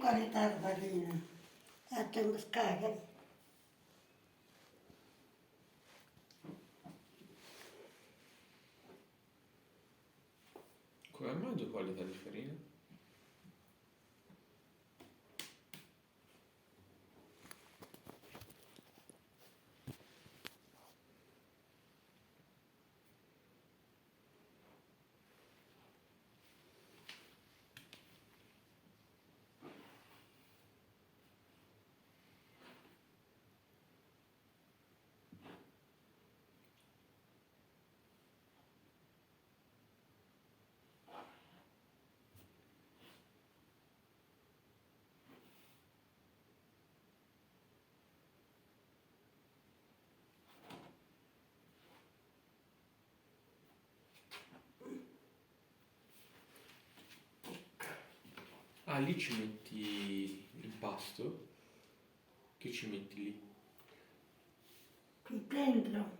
qualità di farina. Facciamo scagare. Come mangio qualità di farina? Ah, lì ci metti l'impasto? Che ci metti lì? Qui dentro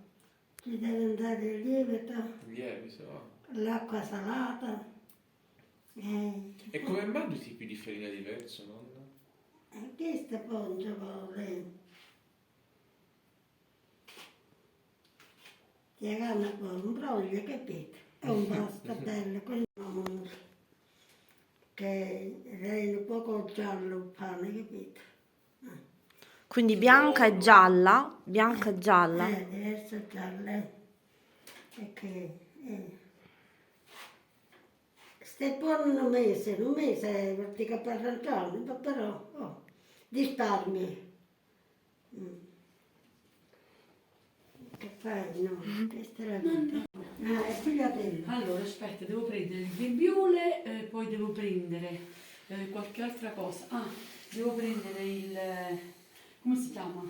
ci deve andare il lievito, Il lievito? Ah. l'acqua salata. E come mai due tipi di farina diverso, nonna? Questo poi vuole. Llegando con un broglio, capito? È un pasta bello, quello che rende un poco giallo il pane, capito? Quindi bianca e gialla, bianca e gialla. Deve essere gialla. Perché stai buono un mese perché per ragione, però risparmi. Che fai? No, questa è la vita. È figliatello. Allora, aspetta, devo prendere il grembiule, poi devo prendere qualche altra cosa. Ah, devo prendere il... come si chiama?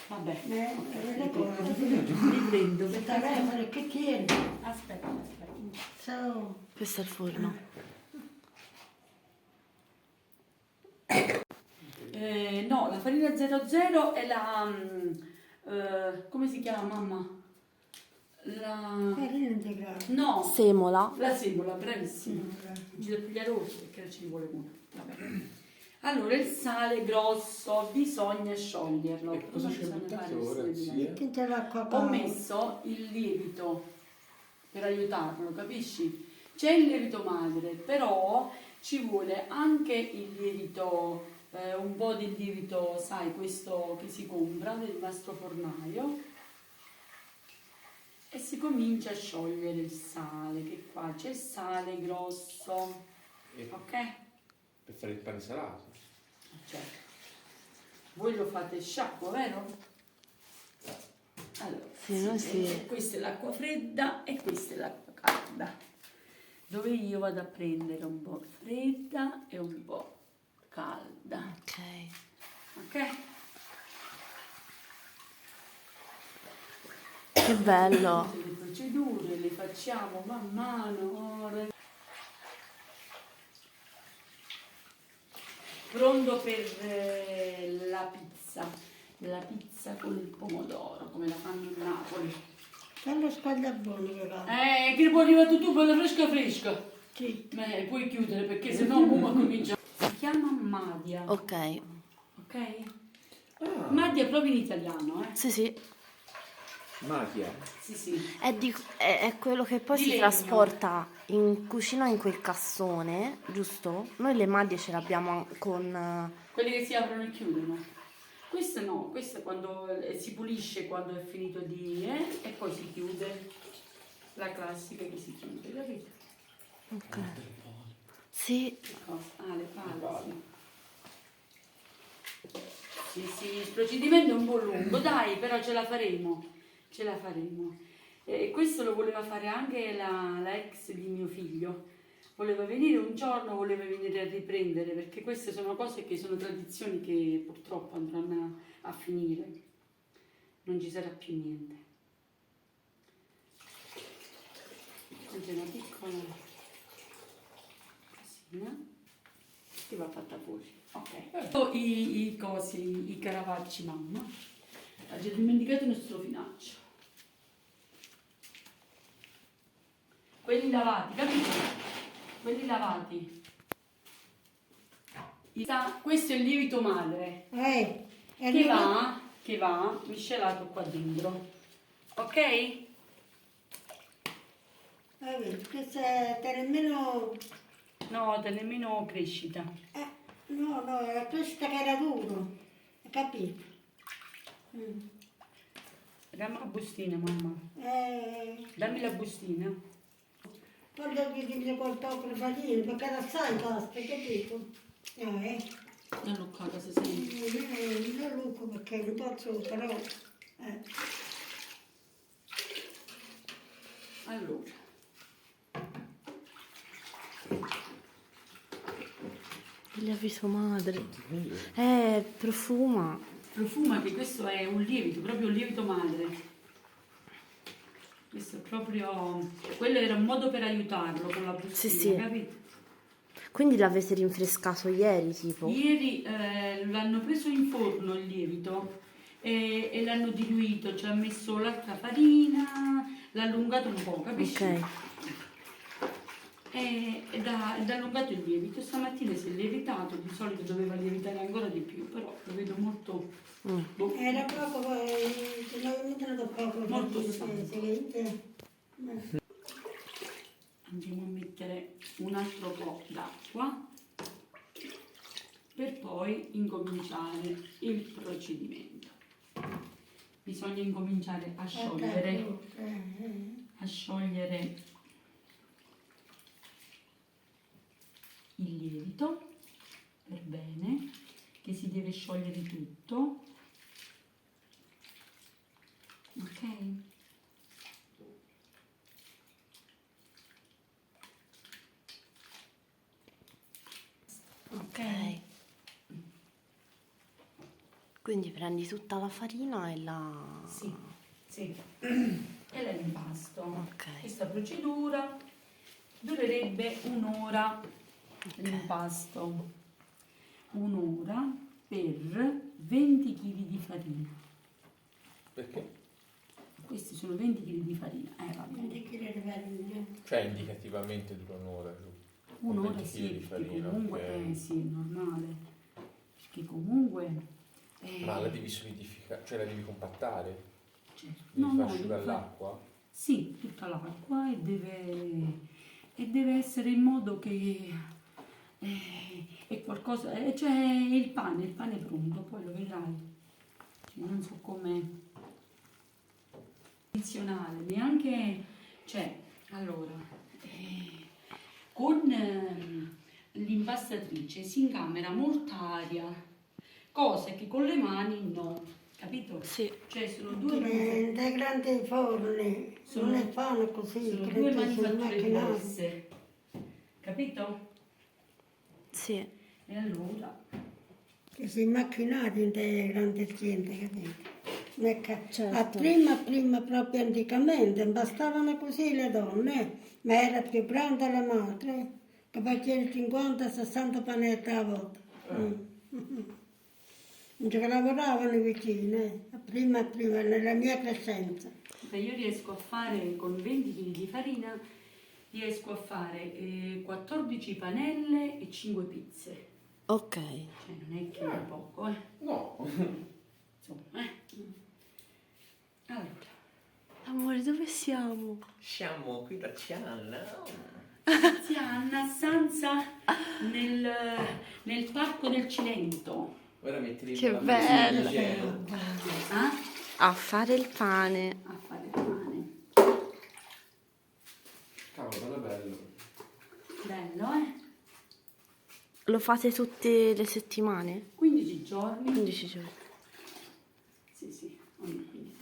Vabbè, Le cose. li prendo. Il telefono che tieni? Aspetta. So. Questo è il forno. No, la farina 00 è la... come si chiama, mamma? La... Farina integrale. No, Semola. la semola, bravissima. Ci devo pigliare rosso perché ci vuole una. Vabbè. Allora, il sale grosso bisogna scioglierlo. E cosa ci hai Bisogna buttato fare ora, queste zia? Che c'è l'acqua Ho messo il lievito per aiutarlo, capisci? C'è il lievito madre, però ci vuole anche il lievito, un po' di lievito, sai, questo che si compra del nostro fornaio. E si comincia a sciogliere il sale, che qua c'è il sale grosso, ok? Per fare il pane salato. Certo. Voi lo fate sciacquo, vero? Allora, Sì, noi sì. questa è l'acqua fredda e questa è l'acqua calda, dove io vado a prendere un po' fredda e un po' calda, Ok. ok? Che bello. Le procedure le facciamo man mano. Pronto per la pizza con il pomodoro, come la fanno a Napoli. Quello squagliabone però. Che poi arriva tu bella fresca. Sì. Puoi chiudere perché sennò Muma comincia. Si chiama Madia, Ok. ok? Madia proprio in italiano, Sì, sì. Magia. Sì. È quello che poi Di si legno. trasporta in cucina in quel cassone, giusto? Noi le maglie ce l'abbiamo con... Quelli che si aprono e chiudono. Questo no, questo è quando si pulisce quando è finito di... e poi si chiude. La classica che si chiude, capito? Ok. Sì. Le pale, sì. Sì, il procedimento è un po' lungo, dai, però ce la faremo. Questo lo voleva fare anche la ex di mio figlio. Voleva venire un giorno, voleva venire a riprendere, perché queste sono cose che sono tradizioni che purtroppo andranno a finire. Non ci sarà più niente. C'è una piccola cosina che va fatta fuori. Ok. I cosi, i caravaggi, mamma. Ha già dimenticato il nostro finaccio. Quelli lavati, capito? Quelli lavati. Questo è il lievito madre E che va miscelato qua dentro. Ok? questo è nemmeno... No, nemmeno crescita. No, la crescita che era duro, hai capito? Dammi la bustina, mamma. Dammi la bustina. Poi devi dire col tocco le farine, perché era assai basta, capito? Non lo caga se sei. Non lucco perché non posso, però... Allora. Il lievito madre. Profuma. Profuma che questo è un lievito, proprio un lievito madre. Questo è proprio... Quello era un modo per aiutarlo con la bustina, Sì. capito? Quindi l'avete rinfrescato ieri, tipo? Ieri l'hanno preso in forno il lievito e l'hanno diluito, ci ha messo l'altra farina, l'ha allungato un po', capisci? Ok. Ed ha allungato il lievito. Stamattina si è lievitato, di solito doveva lievitare ancora di più, però lo vedo molto... boh, Era poco, non venuto poco. Molto sì. andiamo a mettere un altro po' d'acqua per poi incominciare il procedimento. Bisogna incominciare a sciogliere il lievito per bene, che si deve sciogliere tutto. Ok? Ok. Quindi prendi tutta la farina e la... Sì. E l'impasto. Ok. Questa procedura durerebbe un'ora. L'impasto. Un'ora per 20 kg di farina. Perché? Questi sono 20 kg di farina. Vabbè. Cioè indicativamente dura un'ora giù. Un'ora 20 sì, kg di perché farina, comunque ok. sì, è normale. Perché comunque... Ma la devi solidificare, cioè la devi compattare? certo. Devi far devo asciugare fare- l'acqua? Sì, tutta l'acqua e deve essere in modo che è qualcosa, cioè il pane è pronto, poi lo vedrai. Cioè, non so come funzionale, neanche, cioè, allora, con l'impastatrice si incamera molta aria, cose che con le mani no, capito? Sì. Cioè sono due Dai grandi forni, non ne fanno così, sono due credo sia manifatture macchinati. diverse, capito? Sì. E allora, Che si macchinati in delle grandi aziende, capito? Certo. Prima proprio anticamente, bastavano così le donne, ma era più grande la madre, che faceva 50-60 panetti a volta. Non ci lavoravano vicine, prima, nella mia crescenza. io riesco a fare con 20 kg di farina, riesco a fare 14 panelle e 5 pizze. Ok. Cioè non è che è poco, No. insomma, Allora, Amore, dove siamo? Siamo qui da Cianna. Tiziana stanza nel parco del Cilento. Ora metteremo Che la bello. musica di gelo. A fare il pane. A fare il pane. Cavolo, bello. Bello, Lo fate tutte le settimane? 15 giorni. 15 giorni. Sì, ogni 15.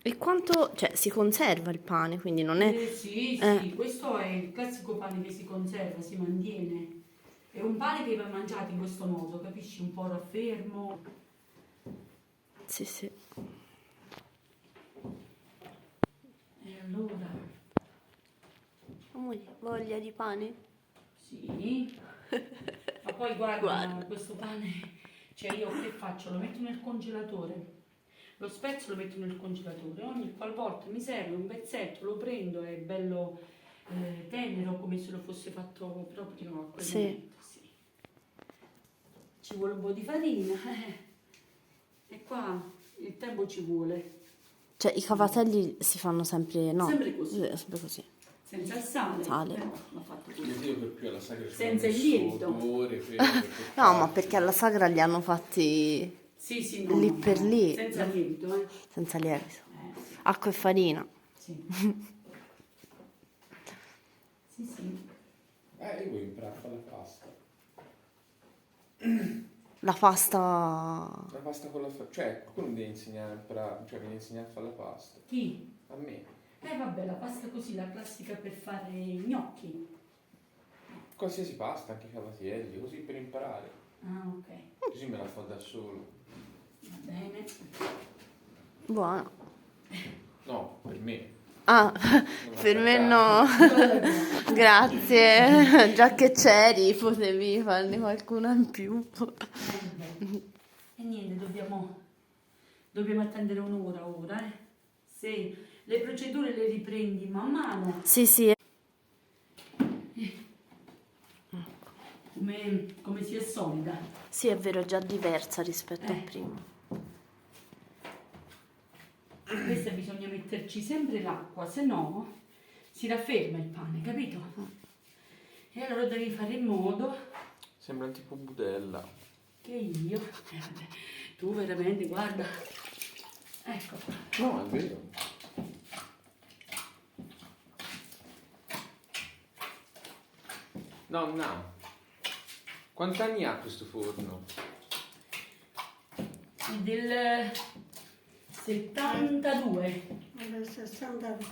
E quanto... Cioè, si conserva il pane, quindi non è... Sì, questo è il classico pane che si conserva, si mantiene. È un pane che va mangiato in questo modo, capisci? Un po' raffermo. Sì. E allora? Amore, voglia di pane? Sì. Ma poi guarda, questo pane, cioè io che faccio? Lo metto nel congelatore. Lo spezzo lo metto nel congelatore. Ogni qualvolta mi serve un pezzetto, lo prendo, è bello tenero. tenero, come se lo fosse fatto proprio a quel Sì. momento, sì. Ci vuole un po' di farina, e qua il tempo ci vuole. Cioè i cavatelli si fanno sempre, no? Sempre così. Sempre così. Senza il sale, Sale. però l'ho fatto così. Io per più alla sagra ci Senza ho il messo lievito. 2 ore per No, ma perché alla sagra li hanno fatti Sì, sì, no, lì no, per no, lì, senza lievito, senza lievito. sì. Acqua e farina. Sì. Sì, sì. io voglio imparare a fare la pasta. La pasta... La pasta con la cioè, qualcuno mi deve insegnare a imparare, cioè mi deve insegnare a fare la pasta. Chi? A me. Vabbè, la pasta così, la classica per fare i gnocchi. Qualsiasi pasta, anche i cavatelli, così per imparare. Ah, ok. Così me la fa da solo. Va bene. Buona. No, per me. Ah, per me no. Grazie. Già che c'eri, potevi farne qualcuna in più. E niente, dobbiamo attendere un'ora ora, Se le procedure le riprendi man mano, Sì, sì. come si è solida. Sì, è vero, è già diversa rispetto a prima. Questa bisogna metterci sempre l'acqua, se no si rafferma il pane, capito? E allora devi fare in modo Sembra tipo budella. che io, tu veramente, guarda, ecco qua. No, è vero. Nonna, quanti anni ha questo forno? È del 72. Nel 62.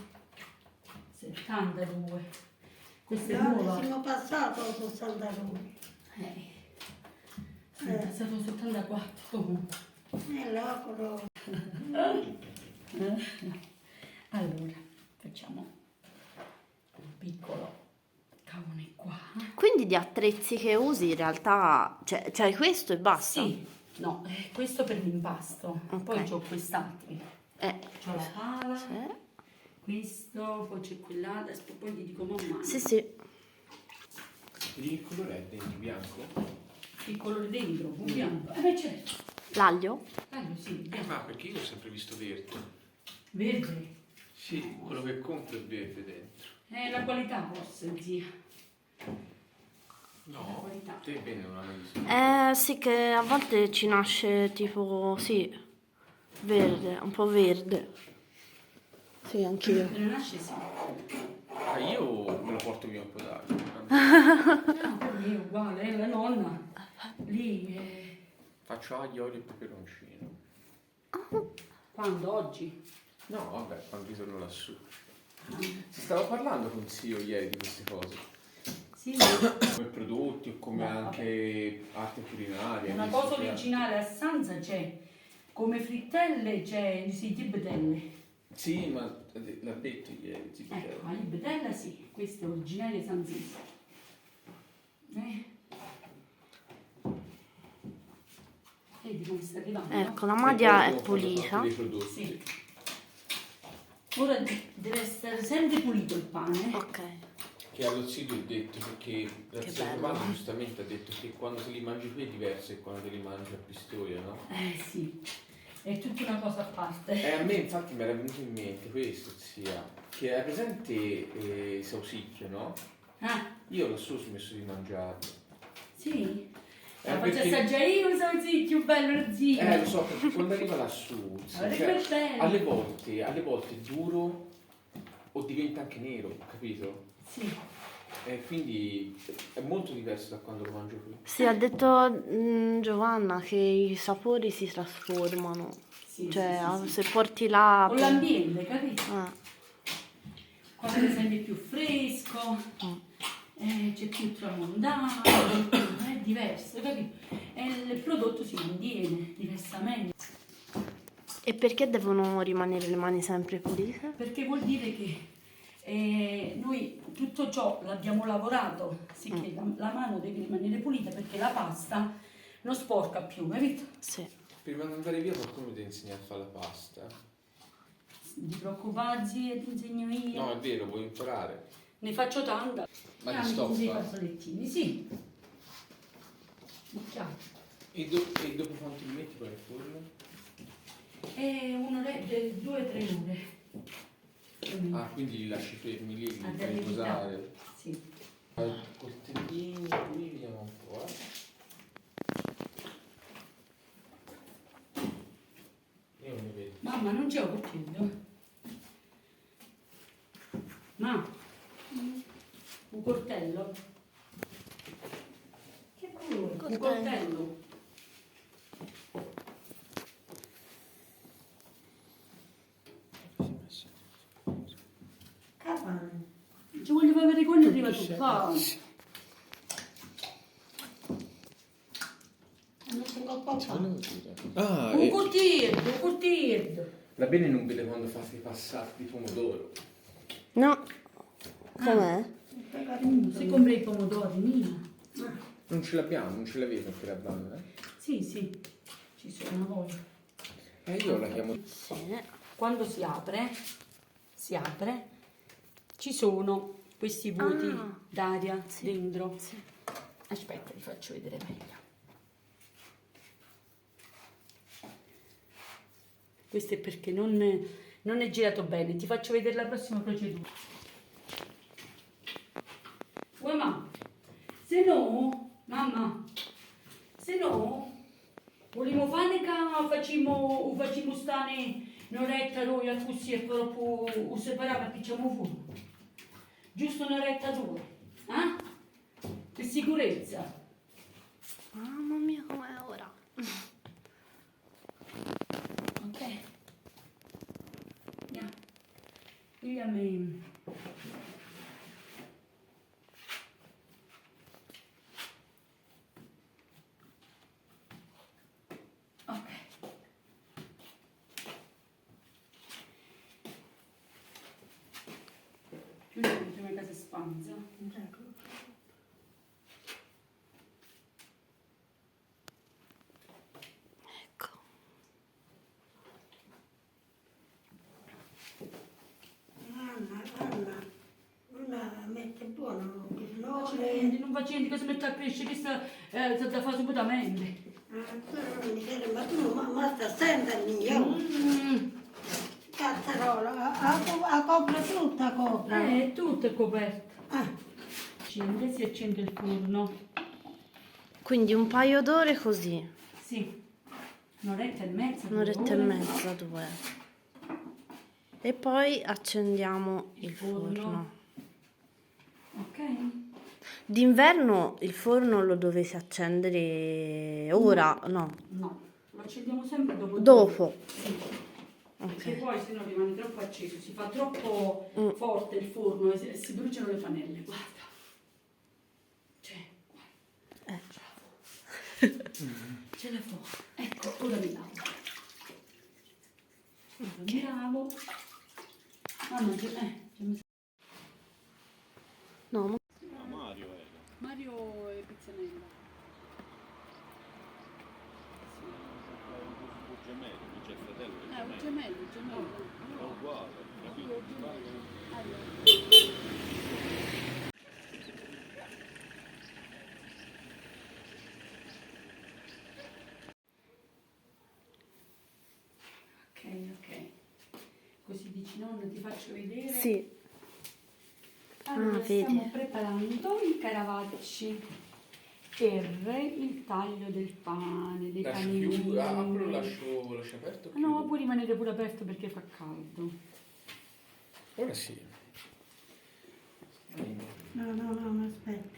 72. Questa è No, nuova. siamo passato al 62. È stato 74 comunque. L'ocolo. Allora, facciamo un piccolo cavone qua. Quindi di attrezzi che usi in realtà, cioè c'hai questo e basta? Sì, no, questo per l'impasto. Ok. Poi ho quest'altro. C'ho la pala, Sì. questo, poi c'è quell'altro. Adesso poi ti dico man mano. Sì, sì. Di che colore è dentro? Bianco? Il colore dentro, un bianco. Beh, certo. L'aglio? Sì, bianco. Ma perché io ho sempre visto verde? Verde. Sì, quello che compro è verde dentro. È la qualità forse, zia. La No, qualità. te bene non l'hai visto. Sì, che a volte ci nasce tipo, sì, verde, un po' verde. Sì, anch'io. Me ne nasce sì. Io me lo porto via un po' d'acqua. No, per me è uguale, la nonna. Lì, Faccio aglio, olio e peperoncino. quando? Oggi? No, vabbè, quando ritorno lassù. Si stava parlando con zio ieri di queste cose. Sì, Come prodotti o come No, anche arte culinaria. una visto cosa che- originale a Sanza c'è. Come frittelle c'è, sì, di bedelle. Sì, ma l'ha detto ieri. Sì, Ecco, ma di bedella sì, questo è originario sanzese. Vedi come sta arrivando? Ecco, la E maglia poi è devo fare pulita. dei prodotti. Sì. Ora deve essere sempre pulito il pane. Ok. Che allo zio ho detto perché la Che zia bello. Giovanna giustamente ha detto che quando te li mangi qui è diverso che quando te li mangi a Pistoia, no? Sì, è tutta una cosa a parte. A me infatti mi era venuto in mente questo, zia, che è presente Sausicchio, no? Ah, Io lassù ho smesso di mangiarlo. sì? La faccio perché- assaggiare io, sono zitto, bello zio. Lo so, perché quando arriva lassù, Ma cioè, che bello. alle volte è duro o diventa anche nero, capito? Sì, E quindi è molto diverso da quando lo mangio qui. Sì, ha detto Giovanna che i sapori si trasformano. sì, Cioè, sì, sì. se porti là... Con l'ambiente, capito? Ah, Qua per esempio è più fresco, c'è più tramontano, è diverso, capito? E il prodotto si mantiene diversamente. E perché devono rimanere le mani sempre pulite? Perché vuol dire che noi tutto ciò l'abbiamo lavorato, sicché la mano deve rimanere pulita perché la pasta non sporca più, capito? Sì. Prima di andare via qualcuno mi deve insegnare a fare la pasta. Non ti preoccupare, zia, ti insegno io. No, è vero, vuoi imparare? Ne faccio tanta. Ma di Anche stoffa? dei fazzolettini, sì. Chiaro. E dopo quanto li metti poi nel forno? Un'oretta, 2-3 ore. Ah, quindi li lasci fermi lì, li A fai verità. posare. Sì. Coltellini, qui vediamo un po', Io non ne vedo. Mamma, non c'è un coltello? Ma, un coltello? Che colore? Un coltello? Capanne. Ci voglio far vedere quando arriva tu. Va. Non tengo papà. Ah, Un coltello. va bene non vede quando fate i passati di pomodoro. No. Com'è? Se compri i pomodori, Nina. Non ce l'abbiamo, non ce l'avevo anche la banda, Sì, sì, ci sono una voglia. io la chiamo... Sì. Quando si apre, ci sono questi vuoti d'aria dentro. Sì. Aspetta, vi faccio vedere meglio. Questo è perché non è girato bene. Ti faccio vedere la prossima procedura. Vuoi mamma? Se no, vogliamo fare che facciamo stare un'oretta noi a così e poi dopo separare perché facciamo fuoco. Giusto un'oretta due, eh? Per sicurezza. Mamma mia, com'è ora? Ok. Andiamo. Pigliami. Ok. Giulia, prima casa spanza. Ecco. Anna, una mette buono, che no, Non faccio niente che si mette a crescere, che sta da fare subitamente. ma tu ma sta sentendomi io? Cazzarola, a copre tutta copre. Tutto è coperto. Ah, Accende, si accende il forno. Quindi un paio d'ore così. Sì, un'oretta e mezza. Un'oretta e due ore. mezza, 2. E poi accendiamo il forno. forno. Ok? D'inverno il forno lo dovete accendere ora? No. No, lo accendiamo sempre dopo. Dopo. Sì. Perché Ok. poi se no rimane troppo acceso, si fa troppo forte il forno e si bruciano le fanelle. Guarda. Cioè, guarda. Ce la fa. Ecco, ora mi lavo. Mi lavo. Ah, no, c'è messo. No, ma... Mario e Pizzanella. Un gemello. È uguale, capito? Ok. Così dici nonna, ti faccio vedere. Sì. Allora, vedi. stiamo preparando i caravacci per il taglio del pane, dei Lascio panini. chiuso, quello lascio aperto? o No, chiudo? può rimanere pure aperto perché fa caldo. Ora sì. no, aspetta.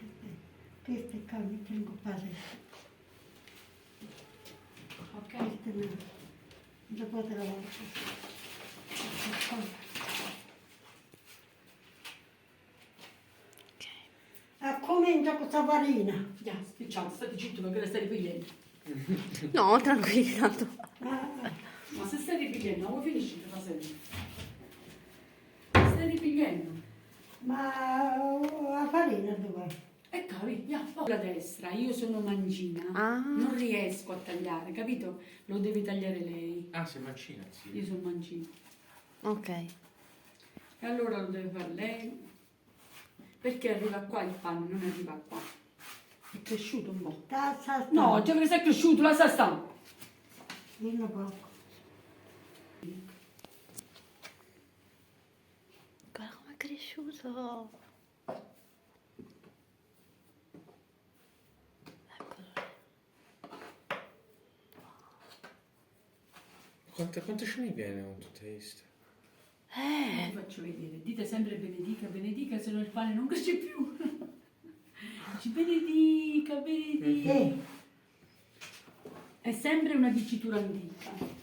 Questo è caldo, tengo parecchio. Ok? Questo no. Dopo te lo lascio. Comincia questa farina. Già, ciao, stai zitto perché la stai ripigliando. No, tranquilli, tanto. Ma se stai ripigliando, non finisci per la serie. Stai ripigliando. Ma la farina dov'è? E capi, la destra, io sono mancina, Ah. non riesco a tagliare, capito? Lo deve tagliare lei. Ah, sei mancina, Io sì. sono mancina. Ok. E allora lo deve fare lei. Perché arriva qua il pane, non arriva qua. È cresciuto un po'. Sta. No, già che sei cresciuto, la sa sta. Dillo poco. Guarda come è cresciuto. Eccolo lì. Quanto ce ne viene con tutte queste? Vi faccio vedere. Dite sempre benedica, benedica, se no il pane non cresce più. Dici benedica, benedica. Sì. È sempre una dicitura antica.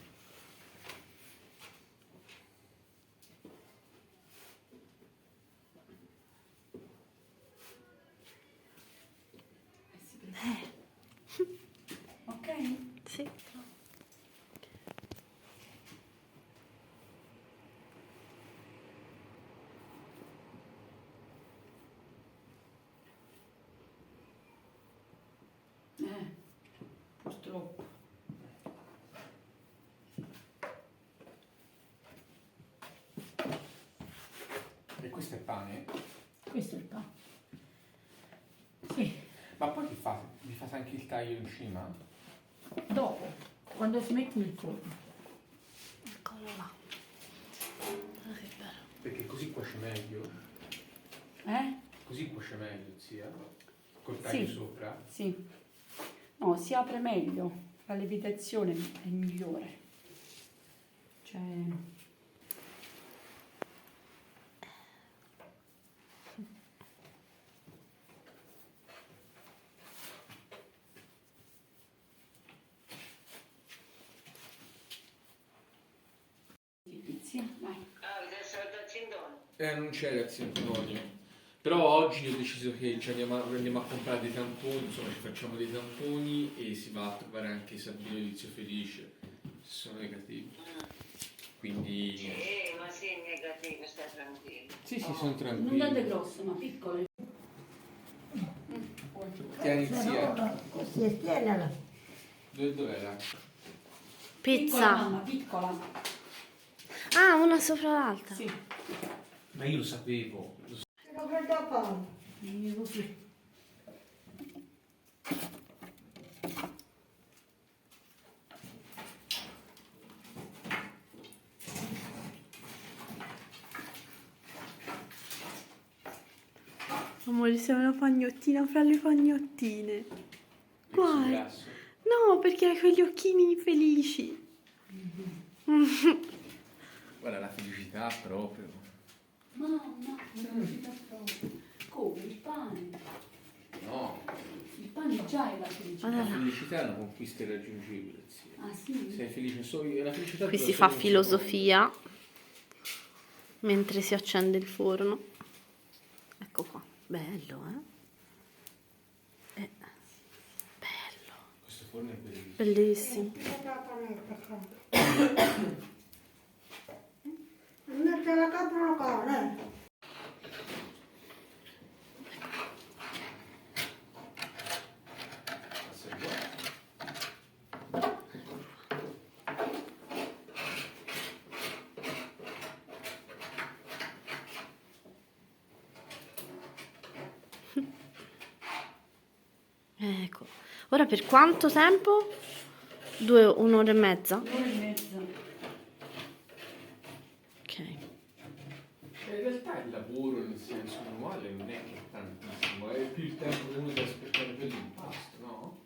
Ok? Sì. Purtroppo. E questo è pane? Questo è il pane. Sì, Ma poi che fa? Vi fate anche il taglio in cima? dopo, quando si mette nel forno. Eccolo là. Guarda che bello. Perché così cuoce meglio. Così cuoce meglio, zia. Col taglio Sì. sopra. Sì. No, si apre meglio, la lievitazione è migliore. Cioè... Sì, vai. Non c'è l'azione Antonio. Però oggi ho deciso che ci andiamo a comprare dei tamponi, insomma ci facciamo dei tamponi e si va a trovare anche Sabino Inizio Felice, se sono negativi. Quindi... Sì, ma sì, negativo, stai tranquillo. Sì, sono Non tranquillo. tante grosse, ma piccole. Tieni zia. Così, tienila. Dov'era? Piccola, Pizza. mamma, piccola. Ah, una sopra l'altra. Sì. Ma io lo sapevo. Lo prendo poco. Così. Amore, sei una fagnottina fra le fagnottine. Guarda. Grasso. No, perché hai quegli occhini felici. Guarda la felicità proprio. Mamma, felicità proprio. Come? Il pane? No, Il pane già è la felicità. la felicità è una conquista irraggiungibile, zia. Ah sì? Sei felice solo, la felicità Qui dura si solo fa un filosofia mentre si accende il forno. Ecco qua. Bello, eh? Bello. secondo. Questo forno è bellissimo. Bellissimo. Mette la capra locale. Ecco. Ora per quanto tempo? Un'ora e mezza? Un'ora e mezza. Ok. In realtà il lavoro nel senso manuale non è che è tantissimo, è più il tempo che uno deve aspettare per l'impasto, no?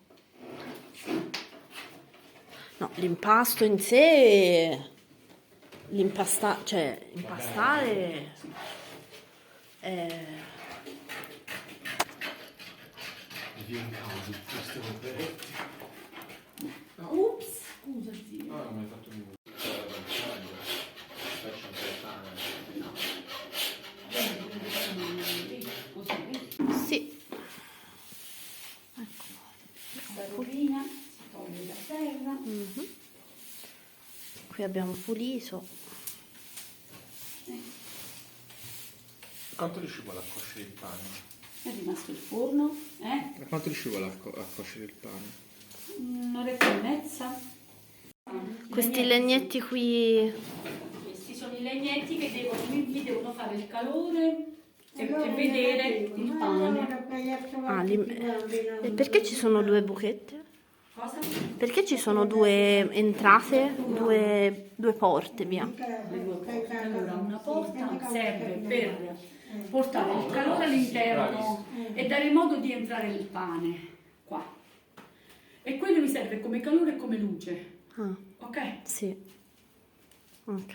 No, l'impasto in sé, impastare è... Mi viene in causa queste operetti. Ups, scusa zio. No, non mi hai fatto nulla. Faccio un po' Così. Sì. Questa rovina si toglie da terra. Mhm. Qui abbiamo pulito. Quanto riusci vuole a cuocere il pane? È rimasto il forno, Quanto riusci vuole a cuocere il pane? un'oretta e mezza. Questi legnetti qui... Questi sono i legnetti che devono fare il calore e vedere il pane. E perché ci sono due buchette? Cosa? Perché ci sono due entrate, due porte, via? Le due porte. Allora, una porta serve per portare il calore all'interno e dare modo di entrare il pane qua. E quello mi serve come calore e come luce. Ah, Ok? sì. Ok.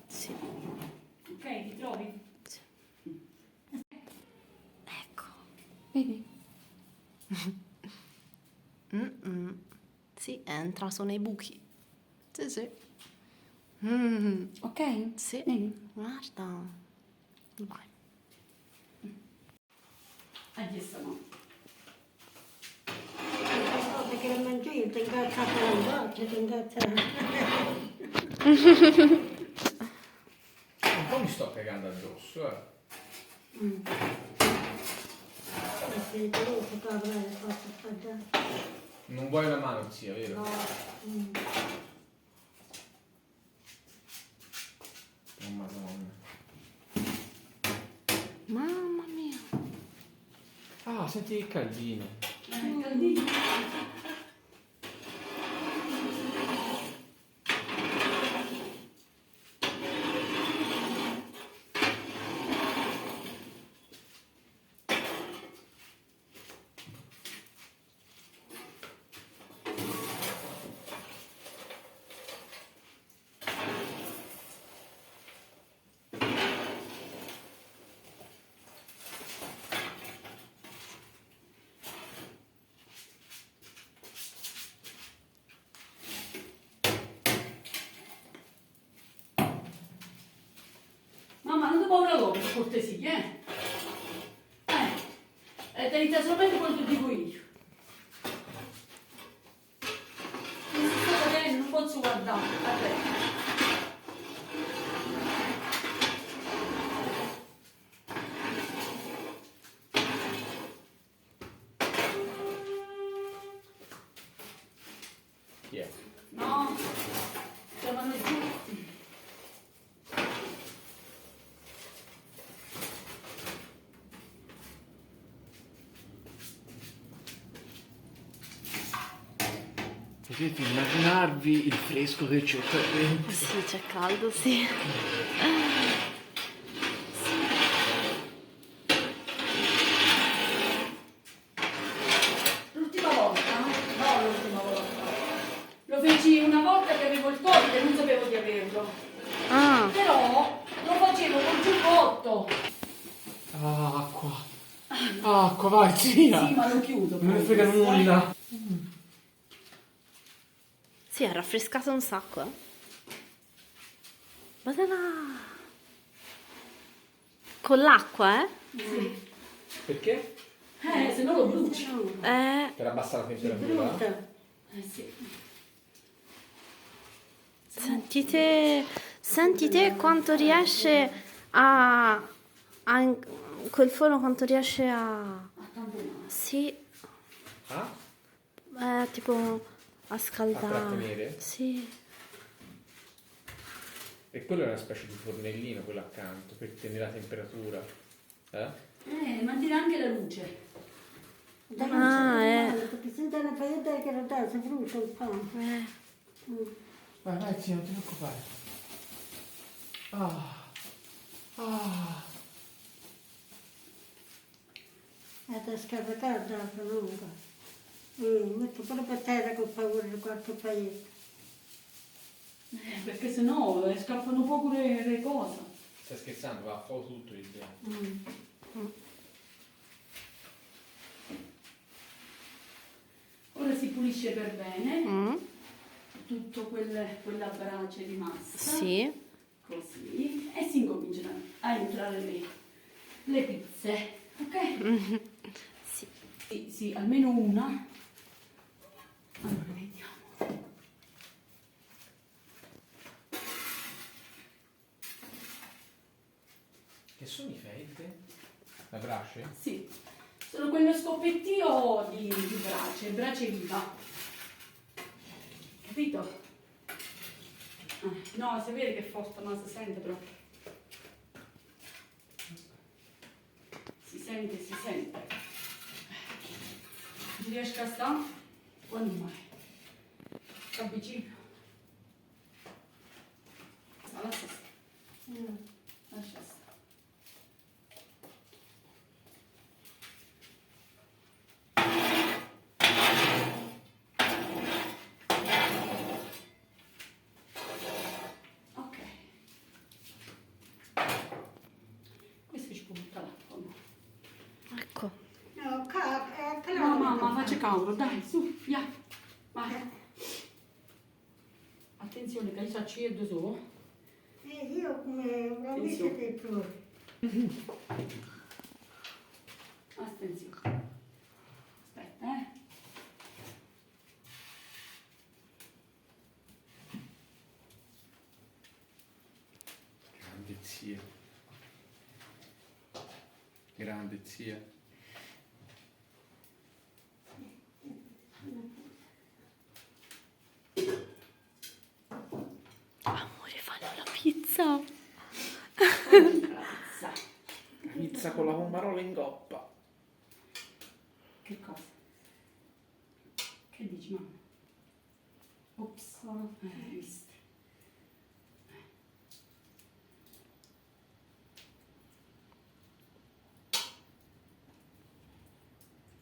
Sì. Ok, ti trovi? Sì. Ecco. Vedi? Mm-mm. Sì, entra, sono i buchi. Sì, sì. Ok? Sì, Vedi? guarda. Vai. Adesso no. Perché la mangiare ti ingazza con la boccia, ti ingazza. Un po' mi sto cagando addosso, Sei tu che avrai fatto assaggiare. Non vuoi la mano, zia, vero? No. Oh, madonna. Mamma mia. Ah, senti che caldino. Caldino. Mamma, non ti paura dopo, per cortesia, te ne solamente quello che dico io. Non sto vedendo, non posso guardare. Aspetta. Chi è? No, chiamano giù. Potete immaginarvi il fresco che c'è qua dentro. Sì, c'è caldo, sì. L'ultima volta, no l'ultima volta. Lo feci una volta che avevo il Covid e non sapevo di averlo. Ah, Però lo facevo col giubbotto. Ah, acqua. Acqua, vai, zia. Sì, ma lo chiudo. Non me ne poi frega questo, nulla. sì, ha raffrescato un sacco, eh. Guardala. Con l'acqua, Sì. Perché? Se no lo bruci. Per abbassare la temperatura. Brutta. Sì. Sentite quanto riesce quel forno quanto riesce a, sì, Ah? tipo a scaldare. A trattenere? Sì. E quello è una specie di fornellino, quello accanto, per tenere la temperatura. Mantiene anche la luce. Perché se dai una paglietta che non dà, si brucia il pane. Vai, vai, zia, non ti preoccupare. Ah. È scaricata la lunga. Metto pure per terra con paura di qualche paglietta. Perché sennò scappano poco le cose. Stai scherzando, va a fuoco tutto il tempo. Ora si pulisce per bene Mm, tutto quella brace rimasta. sì. Così. E si incominciano a entrare le pizze. Ok? Sì. Sì, sì, almeno una. Allora, vediamo. Che sono i fette? La brace? Sì, sono quello scoppettio di brace viva. Capito? No, si vede che è forte, ma si sente proprio. Si sente, si sente. Non riesco a stare? Quando mai? Ti avvicino. Lascia stare. Lascia stare. Ok. Questo ci può buttare l'acqua, no? Ecco. No, No, mamma, faccia cavolo, dai, su, via. Vai. Attenzione, che io faccio io da solo. Io come l'ho visto dei provi. Attenzione. Aspetta, Grande zia. Grande zia. Amore, fanno la pizza. Pizza. Pizza con la pomarola in coppa. Che cosa? Che dici, mamma? Ops. Visto.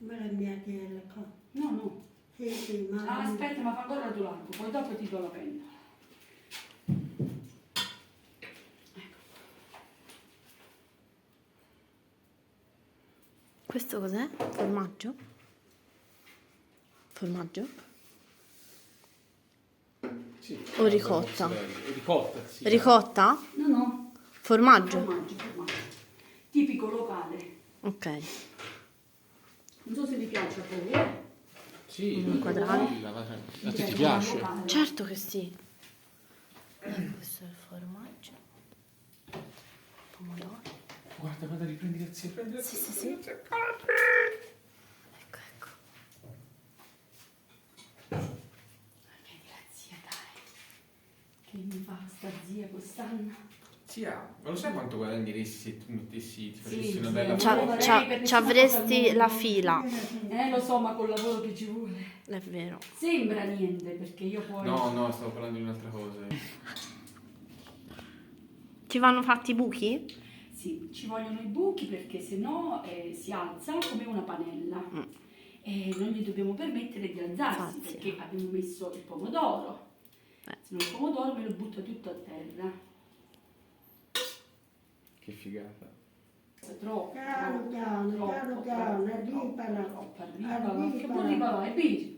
Ma la mia tela qua. No, no. Sì, ma... Ah, aspetta, ma fa ancora tu largo, poi dopo ti do la penna. Questo cos'è? Formaggio? Formaggio? Sì. O ricotta? Ricotta, sì. Ricotta? No, no. Formaggio? Formaggio. Tipico locale. Ok. Non so se vi piace a voi, Sì, Un quadrato. A te ti piace? Locale. Certo che sì. Questo è il formaggio. Pomodoro. Guarda, guarda, riprendi la zia, prendi la Sì, zia. sì, sì. Ecco, ecco. Vedi la zia, dai. Che mi fa sta zia quest'anno? Zia, ma lo sai quanto guadagneresti se tu mettessi, ti facessi Sì, una sì, bella C'ha- foto? vorrei Avresti la fila. Lo so, ma col lavoro che ci vuole. È vero. Sembra niente, perché io poi... No, no, stavo parlando di un'altra cosa. Ti vanno fatti i buchi? Sì, ci vogliono i buchi perché sennò si alza come una panella. E non gli dobbiamo permettere di alzarsi Infatti. perché abbiamo messo il pomodoro. Eh. Se no il pomodoro me lo butta tutto a terra. Che figata. Troppo. Piano piano, arrivala. Troppo, arrivalo. Che poi arrivalo, è bene.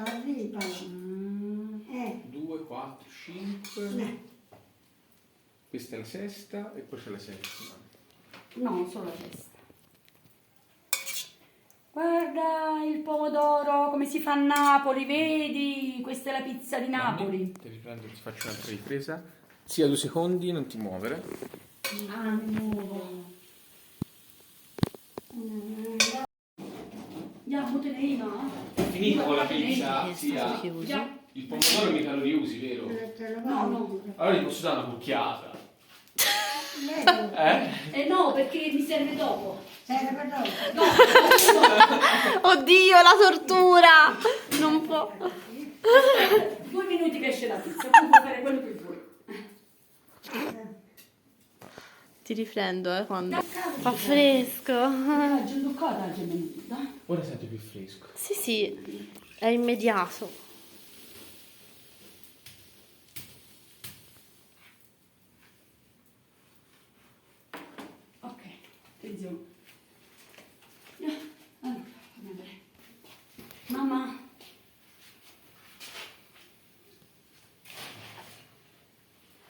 Arrivala. 2, 4, 5. Questa è la sesta e poi c'è la settima. No, solo la testa. Guarda il pomodoro, come si fa a Napoli, vedi? Questa è la pizza di Napoli. Ti riprendo, ti faccio un'altra ripresa. Sia 2 secondi, non ti muovere. Ah, nuovo. Andiamo, teneina. Finito con la pizza, Che è sia. stato chiuso. Già. Il pomodoro mica lo riusi, vero? No. Allora gli posso dare una cucchiata. Vero? No, perché mi serve dopo. Serve dopo. Oddio, la tortura! Non può. 2 minuti che esce la pizza, poi puoi fare quello che vuoi. Ti riprendo, quando fa fresco. Già toccata, già venuta. Ora sento più fresco. Sì, sì, è immediato. Ok, attenzione. Allora, fammi vedere. Mamma.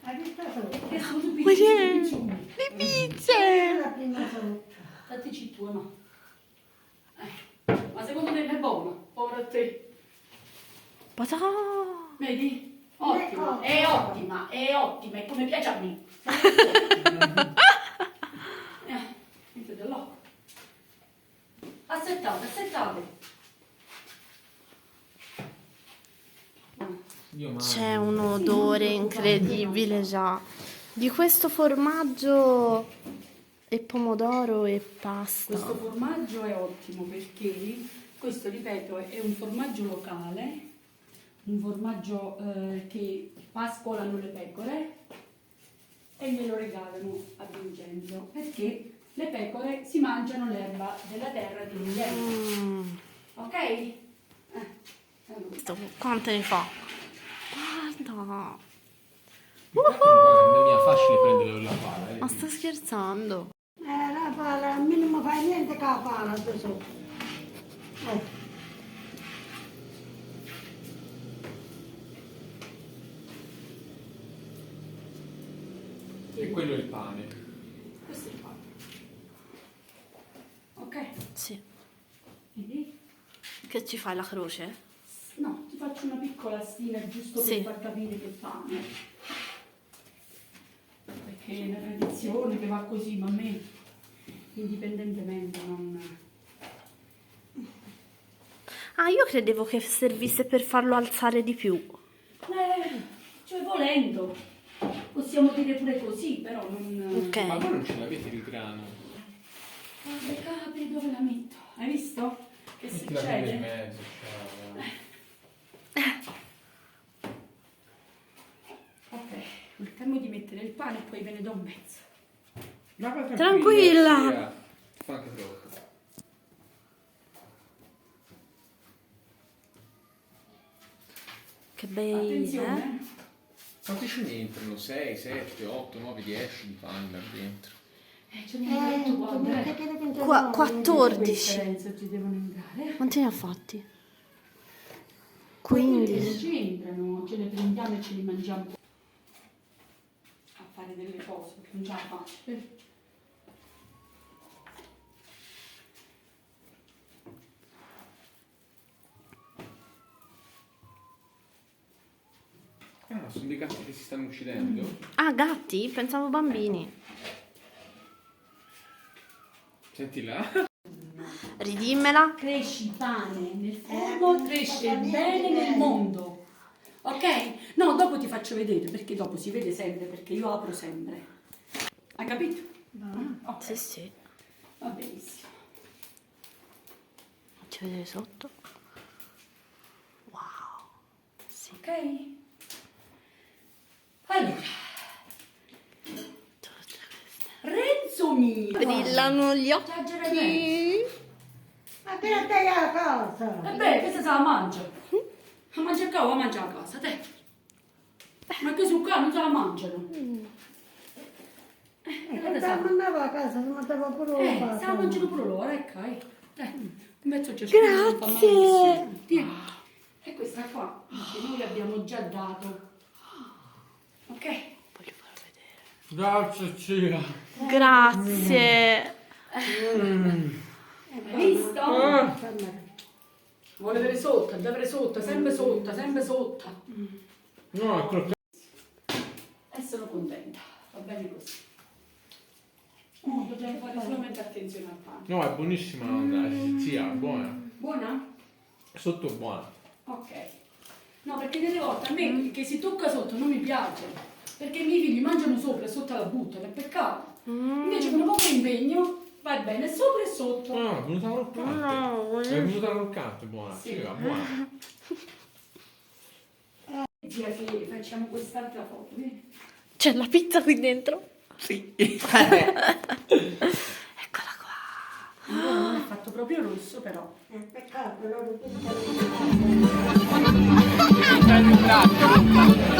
Hai visto sotto? Che sono più Ma che- piccini. Le pizze! La prima sotto. Dateci tu, no? Ma secondo te è buona? Povera te. Patà! Vedi? Ottima, è ottima, è come piace a me. Mettete là. Aspettate. Io mangio. C'è un odore incredibile già. Di questo formaggio e pomodoro e pasta. Questo formaggio è ottimo perché questo, ripeto, è un formaggio locale, un formaggio che pascolano le pecore e glielo regalano a Vincenzo perché le pecore si mangiano l'erba della terra di Vincenzo. Ok? Allora. Quante ne fa? Guarda. Guarda, non è facile prendere la pala. Ma sta scherzando? La pala, al minimo fai niente con la pala tu sopra. E quello è il pane. Questo è il pane. Ok? Sì. Vedi? Che ci fai la croce? No, ti faccio una piccola stima giusto Sì. per far capire che pane. Perché è una tradizione che va così, ma a me indipendentemente non... Ah, io credevo che servisse per farlo alzare di più. Cioè volendo, possiamo dire pure così, però non... Ok. Ma voi non ce l'avete il grano? Le capri dove la metto? Hai visto? Che Metti la prima in succede? mezzo, ciao. Ok, cerchiamo di mettere il pane e poi ve ne do un mezzo. Ma va Tranquilla. sia. Fa anche troppo. Che bei, Attenzione, Quanti ce ne entrano? 6, 7, 8, 9, 10 di pane là dentro. ce ne ho detto quando, Qua- 14. differenza ci devono entrare. Quanti ne ha fatti? Quelli che 15. ci entrano, ce ne prendiamo e ce li mangiamo a fare delle cose, perché non ce la faccio. Ah, sono dei gatti che si stanno uccidendo? Ah, gatti? Pensavo bambini. Senti là. Ridimmela. Cresci il pane nel forno, cresce bene nel mondo. Ok? No, dopo ti faccio vedere, perché dopo si vede sempre, perché io apro sempre. Hai capito? Ok, Sì, sì. va benissimo. Faccio vedere sotto. Wow. Sì. Ok? Allora, Tutte queste. Renzo mio. Brillano gli Esagera occhi. bene. Ma che te la cosa? Beh, questa se la mangia. La mangia qua o la mangia a casa, te. Ma questo qua non se la mangiano. Che te mandava a casa, si mandava pure la Se la pasta. mangiano pure loro, ecco. In mezzo c'è Grazie. E questa qua, che noi abbiamo già dato. Ok? Voglio farlo vedere. Grazie, zia. Grazie. Hai visto? Vuole vedere sotto, deve vedere sotto, sempre sotto, sempre sotto. No, è croccante. E sono contenta, va bene così. Dobbiamo fare solamente attenzione al pane. No, è buonissima, Andrea. Zia, buona. Buona? Sotto buona. Ok. No, perché delle volte a me che si tocca sotto non mi piace. Perché i miei figli mangiano sopra e sotto la buttano, è peccato. Invece con un po' di impegno va bene sopra e sotto. No, è venuta croccante. No, È venuta croccante, buona. Sì. Zia, buona. Zia che facciamo quest'altra foto, vedi? C'è la pizza qui dentro? Sì. Eccola qua. Non è fatto proprio rosso però. Peccato, loro tutti Dai un braccio.